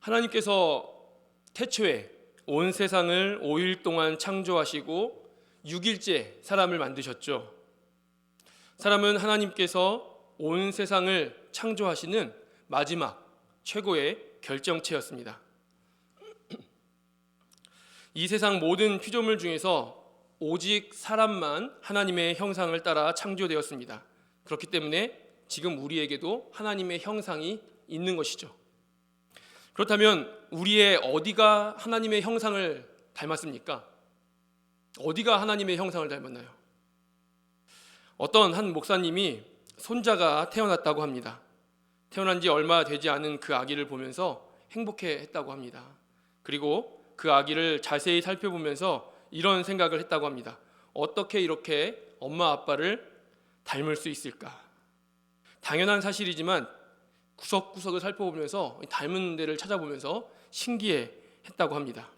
하나님께서 태초에 온 세상을 5일 동안 창조하시고 6일째 사람을 만드셨죠. 사람은 하나님께서 온 세상을 창조하시는 마지막 최고의 결정체였습니다. 이 세상 모든 피조물 중에서 오직 사람만 하나님의 형상을 따라 창조되었습니다. 그렇기 때문에 지금 우리에게도 하나님의 형상이 있는 것이죠. 그렇다면 우리의 어디가 하나님의 형상을 닮았습니까? 어디가 하나님의 형상을 닮았나요? 어떤 한 목사님이 손자가 태어났다고 합니다. 태어난 지 얼마 되지 않은 그 아기를 보면서 행복해했다고 합니다. 그리고 그 아기를 자세히 살펴보면서 이런 생각을 했다고 합니다. 어떻게 이렇게 엄마 아빠를 닮을 수 있을까? 당연한 사실이지만 구석구석을 살펴보면서 닮은 데를 찾아보면서 신기해했다고 합니다.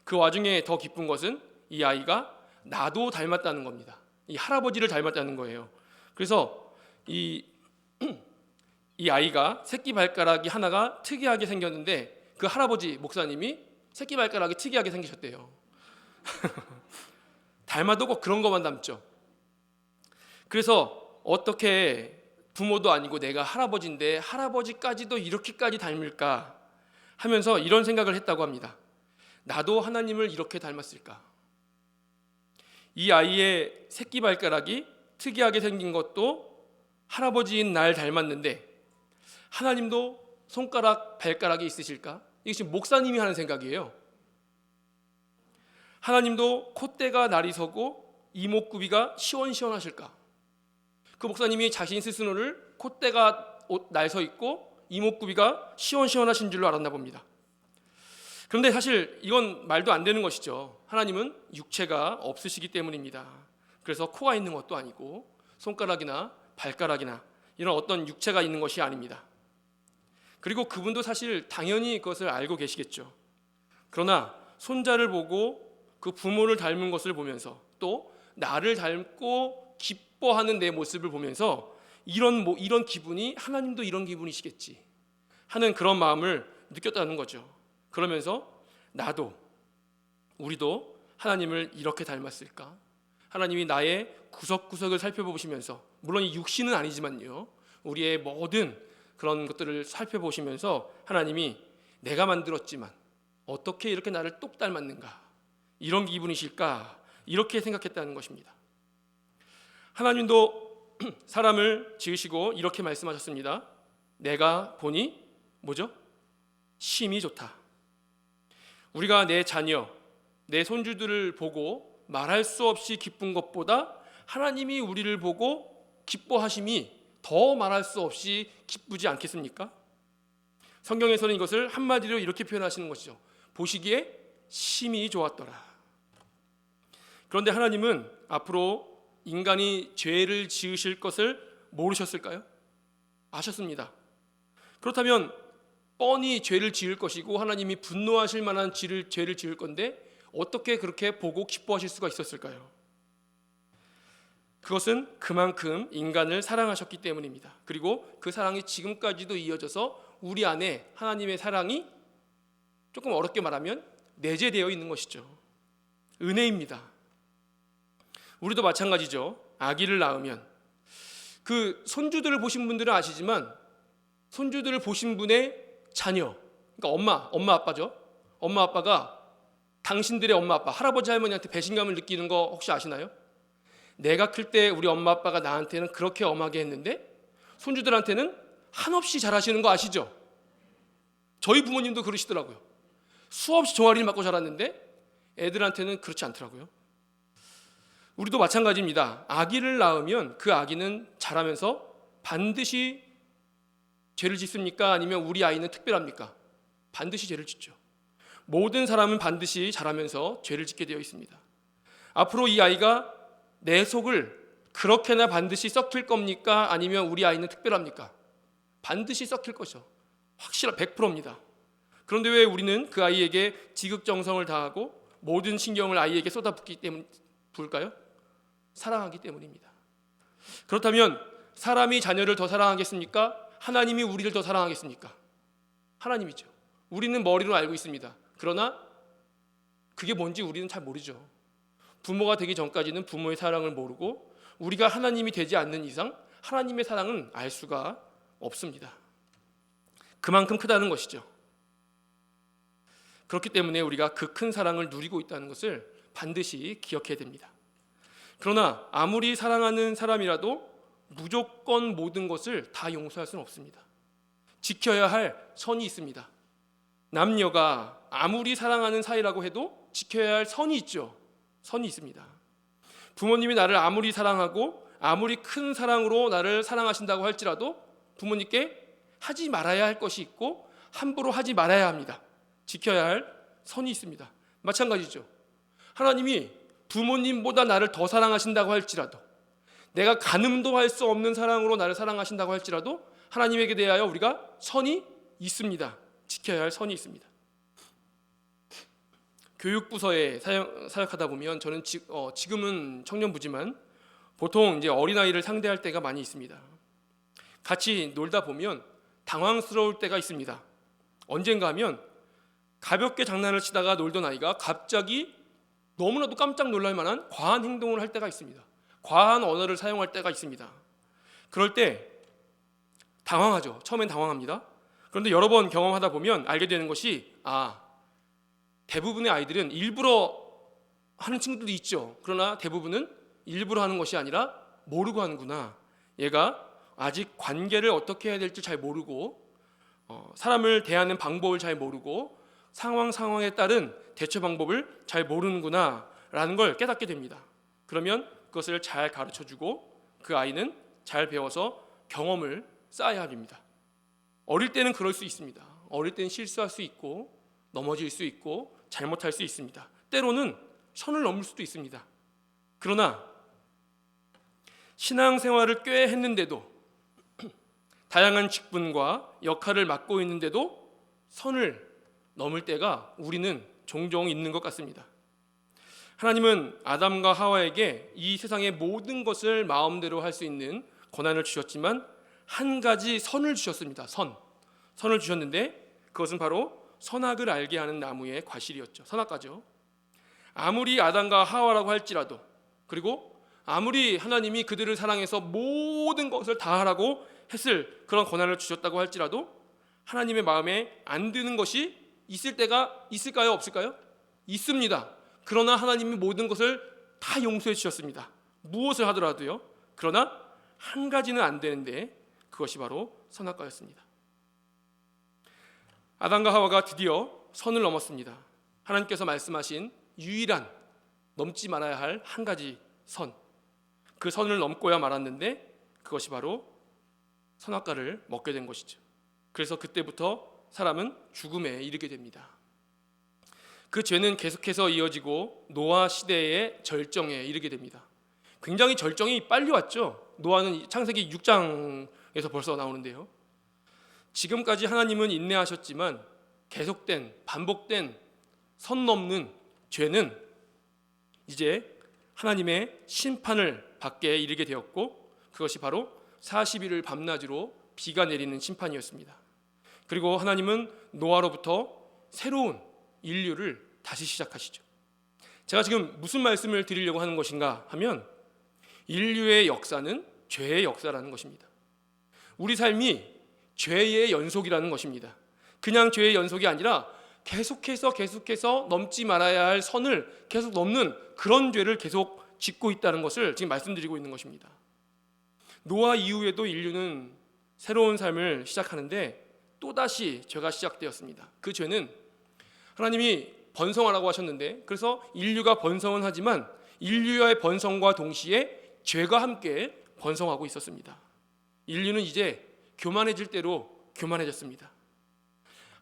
그 와중에 더 기쁜 것은 이 아이가 나도 닮았다는 겁니다. 이 할아버지를 닮았다는 거예요. 그래서 이 아이가 새끼 발가락이 하나가 특이하게 생겼는데 그 할아버지 목사님이 새끼 발가락이 특이하게 생기셨대요. 닮아도 꼭 그런 것만 닮죠. 그래서 어떻게 부모도 아니고 내가 할아버지인데 할아버지까지도 이렇게까지 닮을까 하면서 이런 생각을 했다고 합니다. 나도 하나님을 이렇게 닮았을까? 이 아이의 새끼 발가락이 특이하게 생긴 것도 할아버지인 날 닮았는데 하나님도 손가락, 발가락이 있으실까? 이게 지금 목사님이 하는 생각이에요. 하나님도 콧대가 날이 서고 이목구비가 시원시원하실까? 그 목사님이 자신 스스로를 콧대가 날 서 있고 이목구비가 시원시원하신 줄로 알았나 봅니다. 그런데 사실 이건 말도 안 되는 것이죠. 하나님은 육체가 없으시기 때문입니다. 그래서 코가 있는 것도 아니고 손가락이나 발가락이나 이런 어떤 육체가 있는 것이 아닙니다. 그리고 그분도 사실 당연히 그것을 알고 계시겠죠. 그러나 손자를 보고 그 부모를 닮은 것을 보면서 또 나를 닮고 기뻐하는 내 모습을 보면서 이런 기분이 하나님도 이런 기분이시겠지 하는 그런 마음을 느꼈다는 거죠. 그러면서 나도 우리도 하나님을 이렇게 닮았을까? 하나님이 나의 구석구석을 살펴보시면서 물론 이 육신은 아니지만요. 우리의 모든 그런 것들을 살펴보시면서 하나님이 내가 만들었지만 어떻게 이렇게 나를 똑 닮았는가? 이런 기분이실까? 이렇게 생각했다는 것입니다. 하나님도 사람을 지으시고 이렇게 말씀하셨습니다. 내가 보니 뭐죠? 심히 좋다. 우리가 내 자녀, 내 손주들을 보고 말할 수 없이 기쁜 것보다 하나님이 우리를 보고 기뻐하심이 더 말할 수 없이 기쁘지 않겠습니까? 성경에서는 이것을 한마디로 이렇게 표현하시는 것이죠. 보시기에 심히 좋았더라. 그런데 하나님은 앞으로 인간이 죄를 지으실 것을 모르셨을까요? 아셨습니다. 그렇다면 뻔히 죄를 지을 것이고 하나님이 분노하실 만한 죄를 지을 건데 어떻게 그렇게 보고 기뻐하실 수가 있었을까요? 그것은 그만큼 인간을 사랑하셨기 때문입니다. 그리고 그 사랑이 지금까지도 이어져서 우리 안에 하나님의 사랑이 조금 어렵게 말하면 내재되어 있는 것이죠. 은혜입니다. 우리도 마찬가지죠. 아기를 낳으면 그 손주들을 보신 분들은 아시지만 손주들을 보신 분의 자녀, 그러니까 엄마 아빠죠. 엄마 아빠가 당신들의 엄마 아빠, 할아버지 할머니한테 배신감을 느끼는 거 혹시 아시나요? 내가 클 때 우리 엄마 아빠가 나한테는 그렇게 엄하게 했는데 손주들한테는 한없이 잘하시는 거 아시죠? 저희 부모님도 그러시더라고요. 수없이 종아리를 맞고 자랐는데 애들한테는 그렇지 않더라고요. 우리도 마찬가지입니다. 아기를 낳으면 그 아기는 자라면서 반드시 죄를 짓습니까? 아니면 우리 아이는 특별합니까? 반드시 죄를 짓죠. 모든 사람은 반드시 자라면서 죄를 짓게 되어 있습니다. 앞으로 이 아이가 내 속을 그렇게나 반드시 썩힐 겁니까? 아니면 우리 아이는 특별합니까? 반드시 썩힐 것이죠. 확실한 100%입니다. 그런데 왜 우리는 그 아이에게 지극정성을 다하고 모든 신경을 아이에게 쏟아부을까요? 사랑하기 때문입니다. 그렇다면 사람이 자녀를 더 사랑하겠습니까? 하나님이 우리를 더 사랑하겠습니까? 하나님이죠. 우리는 머리로 알고 있습니다. 그러나 그게 뭔지 우리는 잘 모르죠. 부모가 되기 전까지는 부모의 사랑을 모르고 우리가 하나님이 되지 않는 이상 하나님의 사랑은 알 수가 없습니다. 그만큼 크다는 것이죠. 그렇기 때문에 우리가 그 큰 사랑을 누리고 있다는 것을 반드시 기억해야 됩니다. 그러나 아무리 사랑하는 사람이라도 무조건 모든 것을 다 용서할 수는 없습니다. 지켜야 할 선이 있습니다. 남녀가 아무리 사랑하는 사이라고 해도 지켜야 할 선이 있죠. 선이 있습니다. 부모님이 나를 아무리 사랑하고 아무리 큰 사랑으로 나를 사랑하신다고 할지라도 부모님께 하지 말아야 할 것이 있고 함부로 하지 말아야 합니다. 지켜야 할 선이 있습니다. 마찬가지죠. 하나님이 부모님보다 나를 더 사랑하신다고 할지라도 내가 가늠도 할 수 없는 사랑으로 나를 사랑하신다고 할지라도 하나님에게 대하여 우리가 선이 있습니다. 지켜야 할 선이 있습니다. 교육부서에 사역하다 보면 저는 지금은 청년부지만 보통 이제 어린아이를 상대할 때가 많이 있습니다. 같이 놀다 보면 당황스러울 때가 있습니다. 언젠가 하면 가볍게 장난을 치다가 놀던 아이가 갑자기 너무나도 깜짝 놀랄 만한 과한 행동을 할 때가 있습니다. 과한 언어를 사용할 때가 있습니다. 그럴 때 당황하죠. 처음엔 당황합니다. 그런데 여러 번 경험하다 보면 알게 되는 것이 대부분의 아이들은 일부러 하는 친구들도 있죠. 그러나 대부분은 일부러 하는 것이 아니라 모르고 하는구나. 얘가 아직 관계를 어떻게 해야 될지 잘 모르고 사람을 대하는 방법을 잘 모르고 상황에 따른 대처 방법을 잘 모르는구나 라는 걸 깨닫게 됩니다. 그러면 그것을 잘 가르쳐주고 그 아이는 잘 배워서 경험을 쌓아야 합니다. 어릴 때는 그럴 수 있습니다. 어릴 때는 실수할 수 있고 넘어질 수 있고 잘못할 수 있습니다. 때로는 선을 넘을 수도 있습니다. 그러나 신앙생활을 꽤 했는데도 다양한 직분과 역할을 맡고 있는데도 선을 넘을 때가 우리는 종종 있는 것 같습니다. 하나님은 아담과 하와에게 이 세상의 모든 것을 마음대로 할 수 있는 권한을 주셨지만 한 가지 선을 주셨습니다. 선을 주셨는데 그것은 바로 선악을 알게 하는 나무의 과실이었죠. 선악과죠. 아무리 아담과 하와라고 할지라도 그리고 아무리 하나님이 그들을 사랑해서 모든 것을 다 하라고 했을 그런 권한을 주셨다고 할지라도 하나님의 마음에 안 드는 것이 있을 때가 있을까요? 없을까요? 있습니다. 그러나 하나님이 모든 것을 다 용서해 주셨습니다. 무엇을 하더라도요. 그러나 한 가지는 안 되는데 그것이 바로 선악과였습니다. 아담과 하와가 드디어 선을 넘었습니다. 하나님께서 말씀하신 유일한 넘지 말아야 할 한 가지 선, 그 선을 넘고야 말았는데 그것이 바로 선악과를 먹게 된 것이죠. 그래서 그때부터 사람은 죽음에 이르게 됩니다. 그 죄는 계속해서 이어지고 노아 시대의 절정에 이르게 됩니다. 굉장히 절정이 빨리 왔죠. 노아는 창세기 6장에서 벌써 나오는데요. 지금까지 하나님은 인내하셨지만 계속된 반복된 선 넘는 죄는 이제 하나님의 심판을 받게 이르게 되었고 그것이 바로 40일을 밤낮으로 비가 내리는 심판이었습니다. 그리고 하나님은 노아로부터 새로운 인류를 다시 시작하시죠. 제가 지금 무슨 말씀을 드리려고 하는 것인가 하면 인류의 역사는 죄의 역사라는 것입니다. 우리 삶이 죄의 연속이라는 것입니다. 그냥 죄의 연속이 아니라 계속해서 넘지 말아야 할 선을 계속 넘는 그런 죄를 계속 짓고 있다는 것을 지금 말씀드리고 있는 것입니다. 노아 이후에도 인류는 새로운 삶을 시작하는데 또다시 죄가 시작되었습니다. 그 죄는 하나님이 번성하라고 하셨는데 그래서 인류가 번성은 하지만 인류의 번성과 동시에 죄가 함께 번성하고 있었습니다. 인류는 이제 교만해질 대로 교만해졌습니다.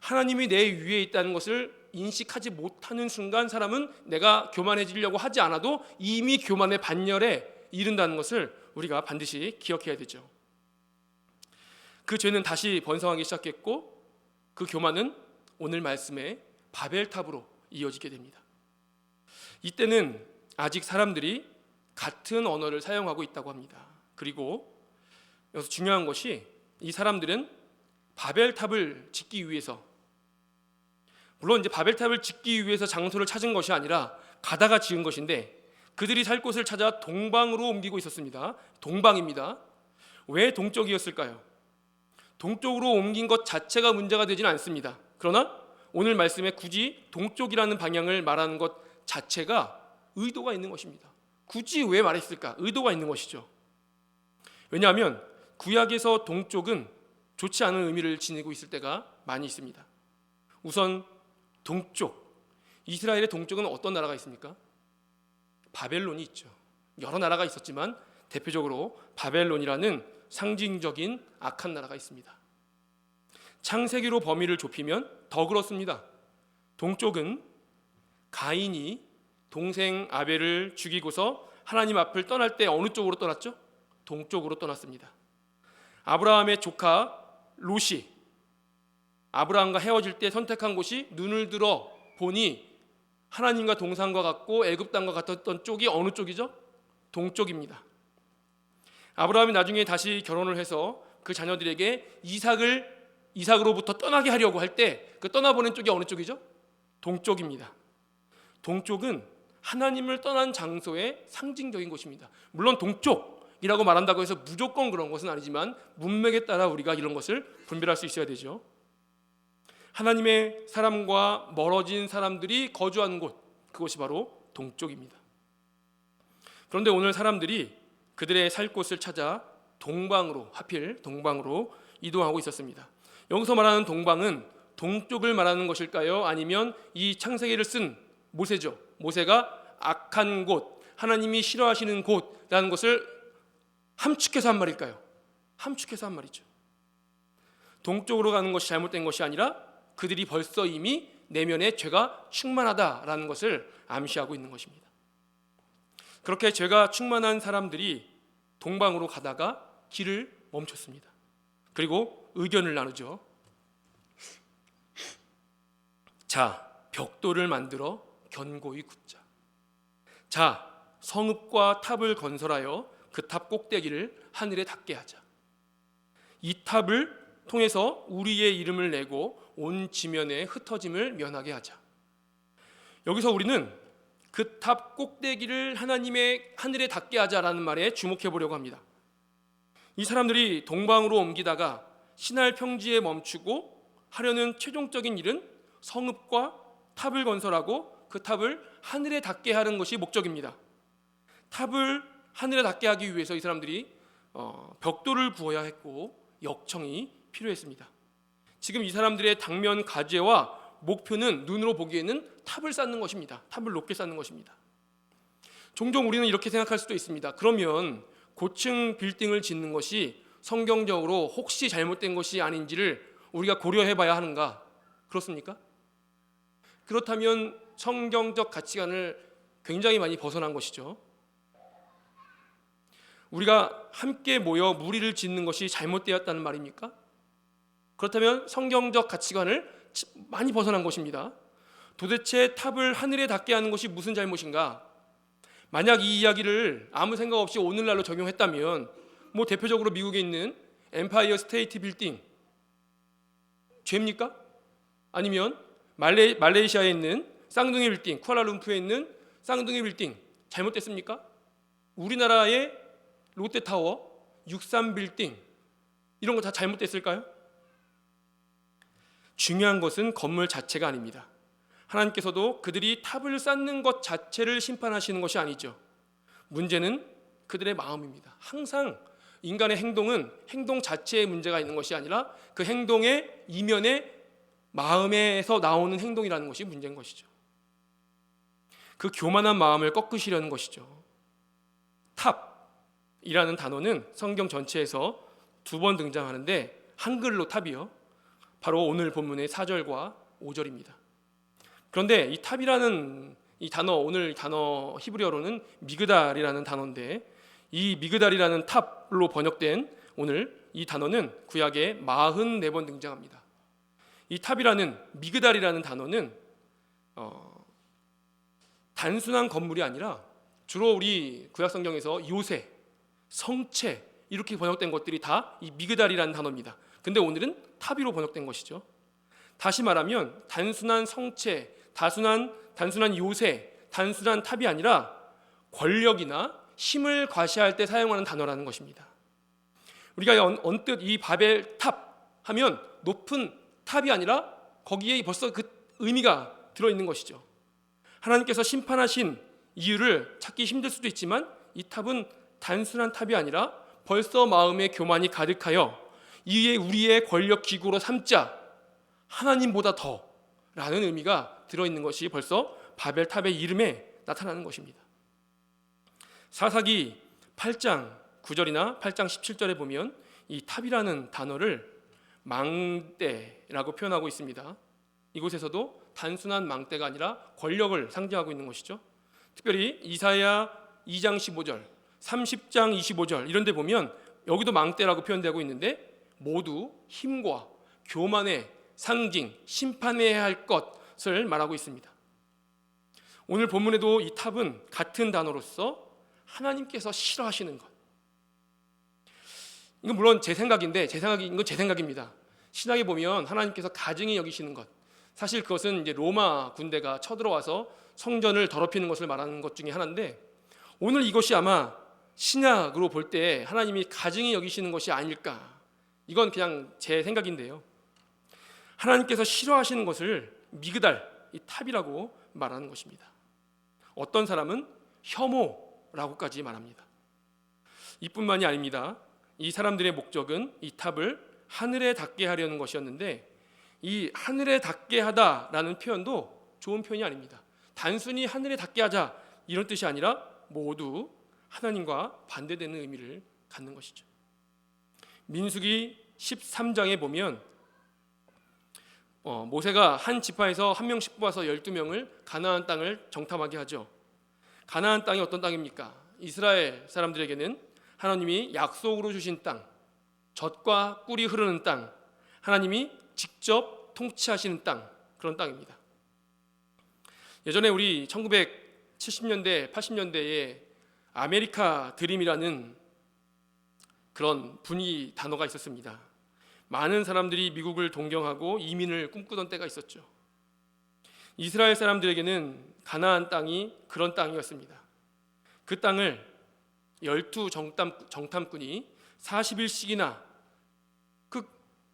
하나님이 내 위에 있다는 것을 인식하지 못하는 순간 사람은 내가 교만해지려고 하지 않아도 이미 교만의 반열에 이른다는 것을 우리가 반드시 기억해야 되죠. 그 죄는 다시 번성하기 시작했고 그 교만은 오늘 말씀의 바벨탑으로 이어지게 됩니다. 이때는 아직 사람들이 같은 언어를 사용하고 있다고 합니다. 그리고 여기서 중요한 것이 이 사람들은 바벨탑을 짓기 위해서 물론 이제 바벨탑을 짓기 위해서 장소를 찾은 것이 아니라 가다가 지은 것인데 그들이 살 곳을 찾아 동방으로 옮기고 있었습니다. 동방입니다. 왜 동쪽이었을까요? 동쪽으로 옮긴 것 자체가 문제가 되지는 않습니다. 그러나 오늘 말씀에 굳이 동쪽이라는 방향을 말하는 것 자체가 의도가 있는 것입니다. 굳이 왜 말했을까? 의도가 있는 것이죠. 왜냐하면 구약에서 동쪽은 좋지 않은 의미를 지니고 있을 때가 많이 있습니다. 우선 동쪽, 이스라엘의 동쪽은 어떤 나라가 있습니까? 바벨론이 있죠. 여러 나라가 있었지만 대표적으로 바벨론이라는 상징적인 악한 나라가 있습니다. 창세기로 범위를 좁히면 더 그렇습니다. 동쪽은 가인이 동생 아벨을 죽이고서 하나님 앞을 떠날 때 어느 쪽으로 떠났죠? 동쪽으로 떠났습니다. 아브라함의 조카 롯이 아브라함과 헤어질 때 선택한 곳이 눈을 들어 보니 하나님과 동산과 같고 애굽 땅과 같았던 쪽이 어느 쪽이죠? 동쪽입니다. 아브라함이 나중에 다시 결혼을 해서 그 자녀들에게 이삭으로부터 떠나게 하려고 할 때 그 떠나보낸 쪽이 어느 쪽이죠? 동쪽입니다. 동쪽은 하나님을 떠난 장소의 상징적인 곳입니다. 물론 동쪽이라고 말한다고 해서 무조건 그런 것은 아니지만 문맥에 따라 우리가 이런 것을 분별할 수 있어야 되죠. 하나님의 사람과 멀어진 사람들이 거주하는 곳, 그것이 바로 동쪽입니다. 그런데 오늘 사람들이 그들의 살 곳을 찾아 동방으로, 하필 동방으로 이동하고 있었습니다. 여기서 말하는 동방은 동쪽을 말하는 것일까요? 아니면 이 창세기를 쓴 모세죠. 모세가 악한 곳, 하나님이 싫어하시는 곳이라는 것을 함축해서 한 말일까요? 함축해서 한 말이죠. 동쪽으로 가는 것이 잘못된 것이 아니라 그들이 벌써 이미 내면에 죄가 충만하다라는 것을 암시하고 있는 것입니다. 그렇게 죄가 충만한 사람들이 동방으로 가다가 길을 멈췄습니다. 그리고 의견을 나누죠. 자, 벽돌을 만들어 견고히 굳자. 자, 성읍과 탑을 건설하여 그 탑 꼭대기를 하늘에 닿게 하자. 이 탑을 통해서 우리의 이름을 내고 온 지면에 흩어짐을 면하게 하자. 여기서 우리는 그 탑 꼭대기를 하나님의 하늘에 닿게 하자라는 말에 주목해 보려고 합니다. 이 사람들이 동방으로 옮기다가 시날 평지에 멈추고 하려는 최종적인 일은 성읍과 탑을 건설하고 그 탑을 하늘에 닿게 하는 것이 목적입니다. 탑을 하늘에 닿게 하기 위해서 이 사람들이 벽돌을 부어야 했고 역청이 필요했습니다. 지금 이 사람들의 당면 과제와 목표는 눈으로 보기에는 탑을 쌓는 것입니다. 탑을 높게 쌓는 것입니다. 종종 우리는 이렇게 생각할 수도 있습니다. 그러면 고층 빌딩을 짓는 것이 성경적으로 혹시 잘못된 것이 아닌지를 우리가 고려해봐야 하는가? 그렇습니까? 그렇다면 성경적 가치관을 굉장히 많이 벗어난 것이죠. 우리가 함께 모여 무리를 짓는 것이 잘못되었다는 말입니까? 그렇다면 성경적 가치관을 많이 벗어난 것입니다. 도대체 탑을 하늘에 닿게 하는 것이 무슨 잘못인가? 만약 이 이야기를 아무 생각 없이 오늘날로 적용했다면 대표적으로 미국에 있는 엠파이어 스테이트 빌딩 죄입니까? 아니면 말레이시아에 있는 쌍둥이 빌딩, 쿠알라룸푸르에 있는 쌍둥이 빌딩 잘못됐습니까? 우리나라의 롯데타워, 63 빌딩 이런 거 다 잘못됐을까요? 중요한 것은 건물 자체가 아닙니다. 하나님께서도 그들이 탑을 쌓는 것 자체를 심판하시는 것이 아니죠. 문제는 그들의 마음입니다. 항상 인간의 행동은 행동 자체에 문제가 있는 것이 아니라 그 행동의 이면에 마음에서 나오는 행동이라는 것이 문제인 것이죠. 그 교만한 마음을 꺾으시려는 것이죠. 탑이라는 단어는 성경 전체에서 2번 등장하는데 한글로 탑이요. 바로 오늘 본문의 4절과 5절입니다. 그런데 이 탑이라는 이 단어, 오늘 단어 히브리어로는 미그달이라는 단어인데 이 미그달이라는 탑로 번역된 오늘 이 단어는 구약에 44번 등장합니다. 이 탑이라는 미그달이라는 단어는 단순한 건물이 아니라 주로 우리 구약 성경에서 요새, 성체 이렇게 번역된 것들이 다 이 미그달이라는 단어입니다. 근데 오늘은 탑이로 번역된 것이죠. 다시 말하면 단순한 성체, 단순한 요새, 단순한 탑이 아니라 권력이나 힘을 과시할 때 사용하는 단어라는 것입니다. 우리가 언뜻 이 바벨 탑 하면 높은 탑이 아니라 거기에 벌써 그 의미가 들어있는 것이죠. 하나님께서 심판하신 이유를 찾기 힘들 수도 있지만 이 탑은 단순한 탑이 아니라 벌써 마음에 교만이 가득하여 이에 우리의 권력 기구로 삼자, 하나님보다 더 라는 의미가 들어있는 것이 벌써 바벨 탑의 이름에 나타나는 것입니다. 사사기 8장 9절이나 8장 17절에 보면 이 탑이라는 단어를 망대라고 표현하고 있습니다. 이곳에서도 단순한 망대가 아니라 권력을 상징하고 있는 것이죠. 특별히 이사야 2장 15절, 30장 25절 이런 데 보면 여기도 망대라고 표현되고 있는데 모두 힘과 교만의 상징, 심판해야 할 것을 말하고 있습니다. 오늘 본문에도 이 탑은 같은 단어로서 하나님께서 싫어하시는 것. 이건 물론 제 생각인데 이건 제 생각입니다. 신약에 보면 하나님께서 가증히 여기시는 것. 사실 그것은 이제 로마 군대가 쳐들어와서 성전을 더럽히는 것을 말하는 것 중에 하나인데 오늘 이것이 아마 신약으로 볼 때 하나님이 가증히 여기시는 것이 아닐까. 이건 그냥 제 생각인데요. 하나님께서 싫어하시는 것을 미그달, 이 탑이라고 말하는 것입니다. 어떤 사람은 혐오라고까지 말합니다. 이뿐만이 아닙니다. 이 사람들의 목적은 이 탑을 하늘에 닿게 하려는 것이었는데 이 하늘에 닿게 하다라는 표현도 좋은 표현이 아닙니다. 단순히 하늘에 닿게 하자 이런 뜻이 아니라 모두 하나님과 반대되는 의미를 갖는 것이죠. 민수기 13장에 보면 모세가 한 지파에서 한 명씩 뽑아서 12명을 가나안 땅을 정탐하게 하죠. 가나안 땅이 어떤 땅입니까? 이스라엘 사람들에게는 하나님이 약속으로 주신 땅, 젖과 꿀이 흐르는 땅, 하나님이 직접 통치하시는 땅, 그런 땅입니다. 예전에 우리 1970년대, 80년대에 아메리카 드림이라는 그런 분위 단어가 있었습니다. 많은 사람들이 미국을 동경하고 이민을 꿈꾸던 때가 있었죠. 이스라엘 사람들에게는 가나안 땅이 그런 땅이었습니다. 그 땅을 12 정탐꾼이 40일씩이나 그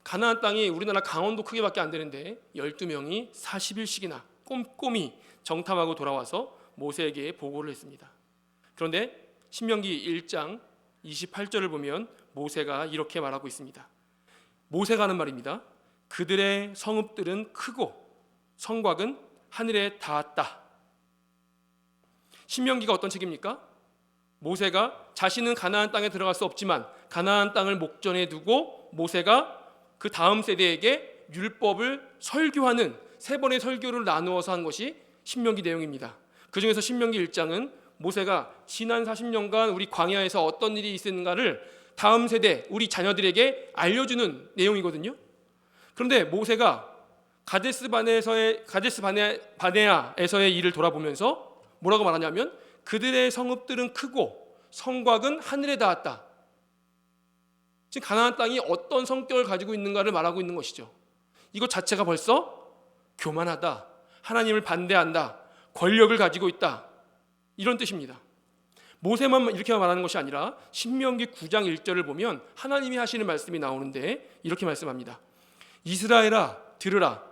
가나안 땅이 우리나라 강원도 크기밖에 안 되는데 12명이 40일씩이나 꼼꼼히 정탐하고 돌아와서 모세에게 보고를 했습니다. 그런데 신명기 1장 28절을 보면 모세가 이렇게 말하고 있습니다. 모세가 하는 말입니다. 그들의 성읍들은 크고 성곽은 하늘에 닿았다. 신명기가 어떤 책입니까? 모세가 자신은 가나안 땅에 들어갈 수 없지만 가나안 땅을 목전에 두고 모세가 그 다음 세대에게 율법을 설교하는 세 번의 설교를 나누어서 한 것이 신명기 내용입니다. 그 중에서 신명기 1장은 모세가 지난 40년간 우리 광야에서 어떤 일이 있었는가를 다음 세대 우리 자녀들에게 알려주는 내용이거든요. 그런데 모세가 가데스 바네아에서의 일을 돌아보면서 뭐라고 말하냐면 그들의 성읍들은 크고 성곽은 하늘에 닿았다. 지금 가나안 땅이 어떤 성격을 가지고 있는가를 말하고 있는 것이죠. 이것 자체가 벌써 교만하다, 하나님을 반대한다, 권력을 가지고 있다, 이런 뜻입니다. 모세만 이렇게 말하는 것이 아니라 신명기 9장 1절을 보면 하나님이 하시는 말씀이 나오는데 이렇게 말씀합니다. 이스라엘아 들으라,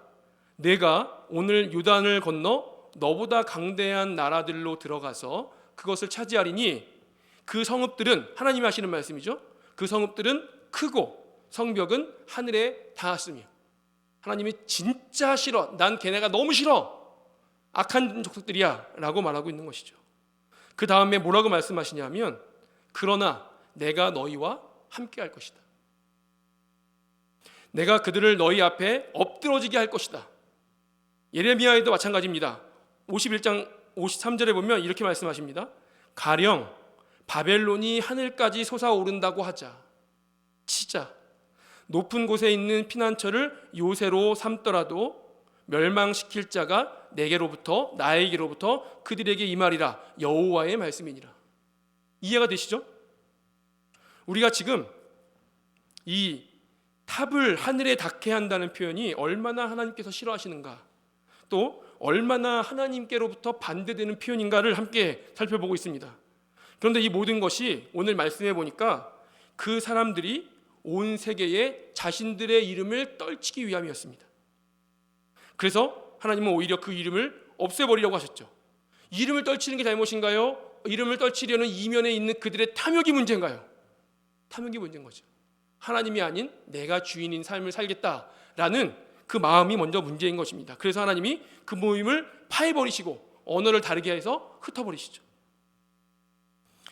내가 오늘 요단을 건너 너보다 강대한 나라들로 들어가서 그것을 차지하리니 그 성읍들은, 하나님이 하시는 말씀이죠, 그 성읍들은 크고 성벽은 하늘에 닿았으며. 하나님이 진짜 싫어, 난 걔네가 너무 싫어, 악한 족속들이야 라고 말하고 있는 것이죠. 그 다음에 뭐라고 말씀하시냐면 그러나 내가 너희와 함께 할 것이다. 내가 그들을 너희 앞에 엎드러지게 할 것이다. 예레미야에도 마찬가지입니다. 51장 53절에 보면 이렇게 말씀하십니다. 가령 바벨론이 하늘까지 솟아오른다고 하자. 치자. 높은 곳에 있는 피난처를 요새로 삼더라도 멸망시킬 자가 내게로부터 나에게로부터 그들에게 임하리라. 여호와의 말씀이니라. 이해가 되시죠? 우리가 지금 이 탑을 하늘에 닿게 한다는 표현이 얼마나 하나님께서 싫어하시는가, 또 얼마나 하나님께로부터 반대되는 표현인가를 함께 살펴보고 있습니다. 그런데 이 모든 것이 오늘 말씀해 보니까 그 사람들이 온 세계에 자신들의 이름을 떨치기 위함이었습니다. 그래서 하나님은 오히려 그 이름을 없애버리려고 하셨죠. 이름을 떨치는 게 잘못인가요? 이름을 떨치려는 이면에 있는 그들의 탐욕이 문제인가요? 탐욕이 문제인 거죠. 하나님이 아닌 내가 주인인 삶을 살겠다라는 그 마음이 먼저 문제인 것입니다. 그래서 하나님이 그 모임을 파해버리시고 언어를 다르게 해서 흩어버리시죠.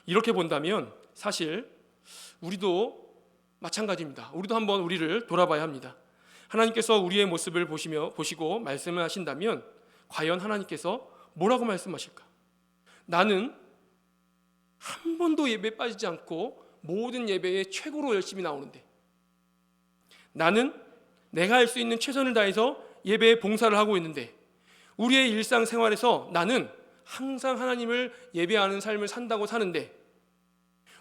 이렇게 본다면 사실 우리도 마찬가지입니다. 우리도 한번 우리를 돌아봐야 합니다. 하나님께서 우리의 모습을 보시고 말씀을 하신다면 과연 하나님께서 뭐라고 말씀하실까? 나는 한 번도 예배에 빠지지 않고 모든 예배에 최고로 열심히 나오는데, 나는 내가 할 수 있는 최선을 다해서 예배에 봉사를 하고 있는데, 우리의 일상생활에서 나는 항상 하나님을 예배하는 삶을 산다고 사는데,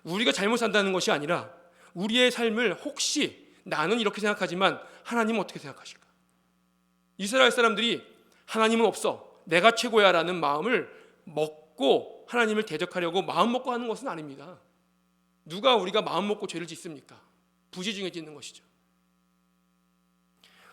우리가 잘못 산다는 것이 아니라 우리의 삶을 혹시 나는 이렇게 생각하지만 하나님은 어떻게 생각하실까? 이스라엘 사람들이 하나님은 없어, 내가 최고야 라는 마음을 먹고 하나님을 대적하려고 마음 먹고 하는 것은 아닙니다. 누가 우리가 마음 먹고 죄를 짓습니까? 부지 중에 짓는 것이죠.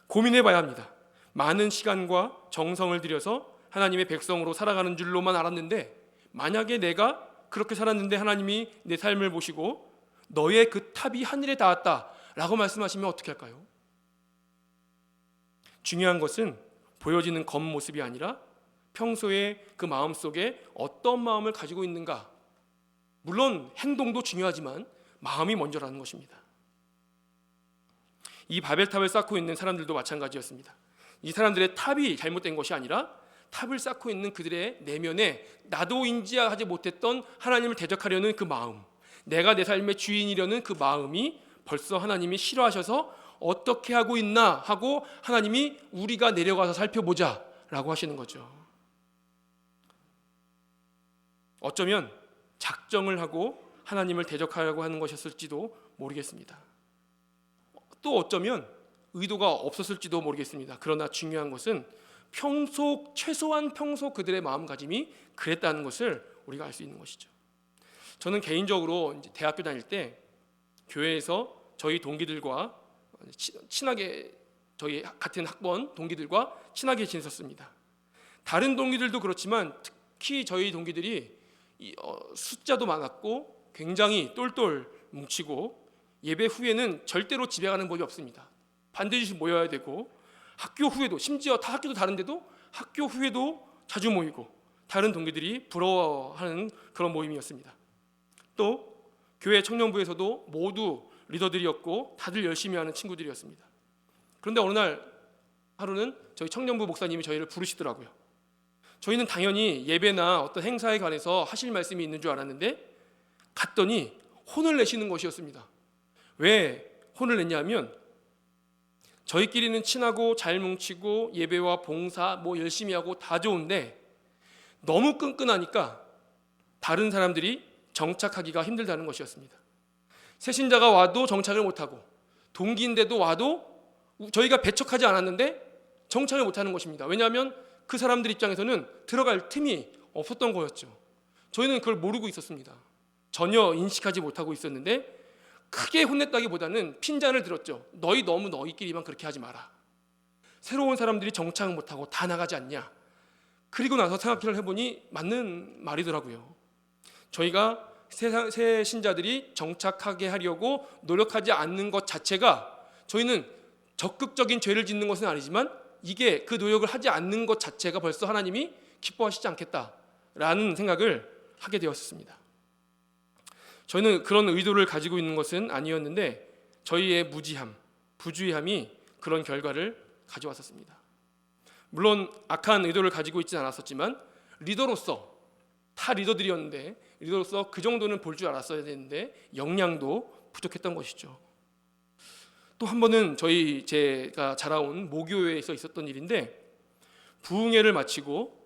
고민해 봐야 합니다. 많은 시간과 정성을 들여서 하나님의 백성으로 살아가는 줄로만 알았는데, 만약에 내가 그렇게 살았는데 하나님이 내 삶을 보시고 너의 그 탑이 하늘에 닿았다 라고 말씀하시면 어떻게 할까요? 중요한 것은 보여지는 겉모습이 아니라 평소에 그 마음속에 어떤 마음을 가지고 있는가, 물론 행동도 중요하지만 마음이 먼저라는 것입니다. 이 바벨탑을 쌓고 있는 사람들도 마찬가지였습니다. 이 사람들의 탑이 잘못된 것이 아니라 탑을 쌓고 있는 그들의 내면에 나도 인지하지 못했던 하나님을 대적하려는 그 마음, 내가 내 삶의 주인이려는 그 마음이 벌써 하나님이 싫어하셔서 어떻게 하고 있나 하고 하나님이 우리가 내려가서 살펴보자 라고 하시는 거죠. 어쩌면 작정을 하고 하나님을 대적하려고 하는 것이었을지도 모르겠습니다. 또 어쩌면 의도가 없었을지도 모르겠습니다. 그러나 중요한 것은 최소한 평소 그들의 마음가짐이 그랬다는 것을 우리가 알 수 있는 것이죠. 저는 개인적으로 이제 대학교 다닐 때 교회에서 저희 동기들과 친하게, 저희 같은 학번 동기들과 친하게 지냈었습니다. 다른 동기들도 그렇지만 특히 저희 동기들이 숫자도 많았고 굉장히 똘똘 뭉치고, 예배 후에는 절대로 집에 가는 법이 없습니다. 반드시 모여야 되고, 학교 후에도, 심지어 다 학교도 다른데도 학교 후에도 자주 모이고, 다른 동기들이 부러워하는 그런 모임이었습니다. 또 교회 청년부에서도 모두 리더들이었고 다들 열심히 하는 친구들이었습니다. 그런데 어느 날 하루는 저희 청년부 목사님이 저희를 부르시더라고요. 저희는 당연히 예배나 어떤 행사에 관해서 하실 말씀이 있는 줄 알았는데 갔더니 혼을 내시는 것이었습니다. 왜 혼을 냈냐면, 저희끼리는 친하고 잘 뭉치고 예배와 봉사 열심히 하고 다 좋은데 너무 끈끈하니까 다른 사람들이 정착하기가 힘들다는 것이었습니다. 새신자가 와도 정착을 못하고, 동기인데도 와도 저희가 배척하지 않았는데 정착을 못하는 것입니다. 왜냐하면 그 사람들 입장에서는 들어갈 틈이 없었던 거였죠. 저희는 그걸 모르고 있었습니다. 전혀 인식하지 못하고 있었는데 크게 혼냈다기보다는 핀잔을 들었죠. 너무 너희끼리만 그렇게 하지 마라. 새로운 사람들이 정착을 못하고 다 나가지 않냐. 그리고 나서 생각을 해보니 맞는 말이더라고요. 저희가 새 신자들이 정착하게 하려고 노력하지 않는 것 자체가, 저희는 적극적인 죄를 짓는 것은 아니지만 이게 그 노력을 하지 않는 것 자체가 벌써 하나님이 기뻐하시지 않겠다라는 생각을 하게 되었습니다. 저희는 그런 의도를 가지고 있는 것은 아니었는데 저희의 무지함, 부주의함이 그런 결과를 가져왔었습니다. 물론 악한 의도를 가지고 있지 않았었지만 리더로서, 다 리더들이었는데 리더로서 그 정도는 볼 줄 알았어야 되는데 역량도 부족했던 것이죠. 또 한 번은 제가 자라온 모교회에서 있었던 일인데, 부흥회를 마치고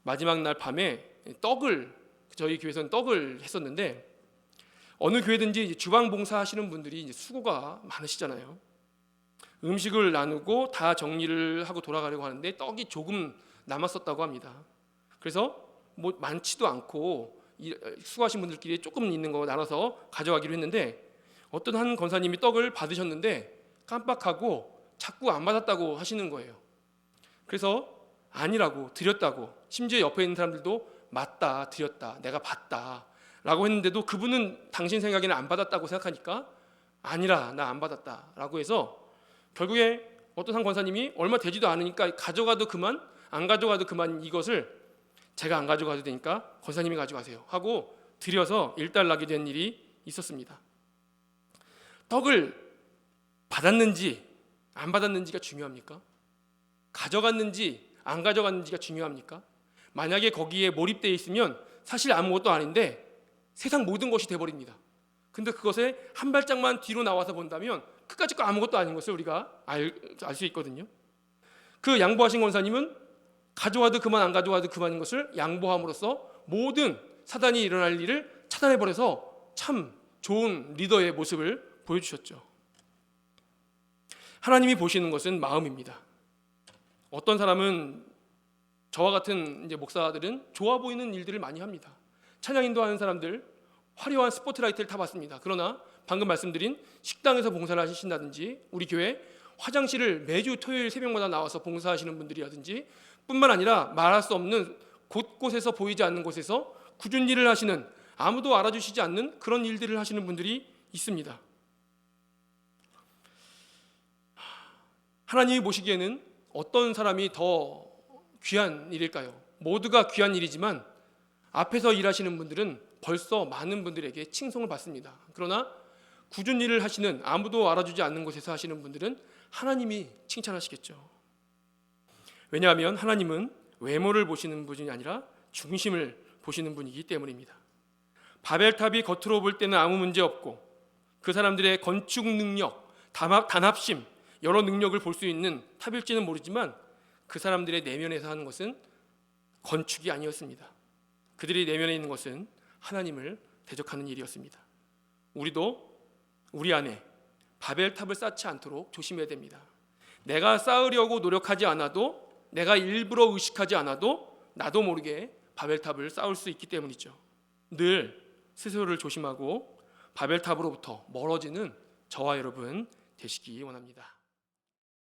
마지막 날 밤에 저희 교회에서는 떡을 했었는데, 어느 교회든지 주방 봉사 하시는 분들이 이제 수고가 많으시잖아요. 음식을 나누고 다 정리를 하고 돌아가려고 하는데 떡이 조금 남았었다고 합니다. 그래서 뭐 많지도 않고 수고하신 분들끼리 조금 있는 거 나눠서 가져가기로 했는데 어떤 한 권사님이 떡을 받으셨는데 깜빡하고 자꾸 안 받았다고 하시는 거예요. 그래서 아니라고, 드렸다고, 심지어 옆에 있는 사람들도 맞다, 드렸다, 내가 받다 라고 했는데도 그분은 당신 생각에는 안 받았다고 생각하니까 아니라, 나 안 받았다 라고 해서 결국에 어떤 한 권사님이 얼마 되지도 않으니까 가져가도 그만, 안 가져가도 그만, 이것을 제가 안 가져가도 되니까 권사님이 가져가세요 하고 드려서 일단락이 된 일이 있었습니다. 떡을 받았는지 안 받았는지가 중요합니까? 가져갔는지 안 가져갔는지가 중요합니까? 만약에 거기에 몰입되어 있으면 사실 아무것도 아닌데 세상 모든 것이 돼버립니다. 근데 그것에 한 발짝만 뒤로 나와서 본다면 그까짓 거 아무것도 아닌 것을 우리가 알 수 있거든요. 그 양보하신 권사님은 가져와도 그만, 안 가져와도 그만인 것을 양보함으로써 모든 사단이 일어날 일을 차단해버려서 참 좋은 리더의 모습을 보여주셨죠. 하나님이 보시는 것은 마음입니다. 어떤 사람은, 저와 같은 이제 목사들은 좋아 보이는 일들을 많이 합니다. 찬양 인도하는 사람들 화려한 스포트라이트를 타봤습니다. 그러나 방금 말씀드린 식당에서 봉사를 하신다든지, 우리 교회 화장실을 매주 토요일 새벽마다 나와서 봉사하시는 분들이라든지, 뿐만 아니라 말할 수 없는 곳곳에서 보이지 않는 곳에서 굳은 일을 하시는, 아무도 알아주시지 않는 그런 일들을 하시는 분들이 있습니다. 하나님이 보시기에는 어떤 사람이 더 귀한 일일까요? 모두가 귀한 일이지만 앞에서 일하시는 분들은 벌써 많은 분들에게 칭송을 받습니다. 그러나 굳은 일을 하시는, 아무도 알아주지 않는 곳에서 하시는 분들은 하나님이 칭찬하시겠죠. 왜냐하면 하나님은 외모를 보시는 분이 아니라 중심을 보시는 분이기 때문입니다. 바벨탑이 겉으로 볼 때는 아무 문제 없고 그 사람들의 건축 능력, 단합심, 여러 능력을 볼 수 있는 탑일지는 모르지만 그 사람들의 내면에서 하는 것은 건축이 아니었습니다. 그들이 내면에 있는 것은 하나님을 대적하는 일이었습니다. 우리도 우리 안에 바벨탑을 쌓지 않도록 조심해야 됩니다. 내가 쌓으려고 노력하지 않아도, 내가 일부러 의식하지 않아도 나도 모르게 바벨탑을 쌓을 수 있기 때문이죠. 늘 스스로를 조심하고 바벨탑으로부터 멀어지는 저와 여러분 되시기 원합니다.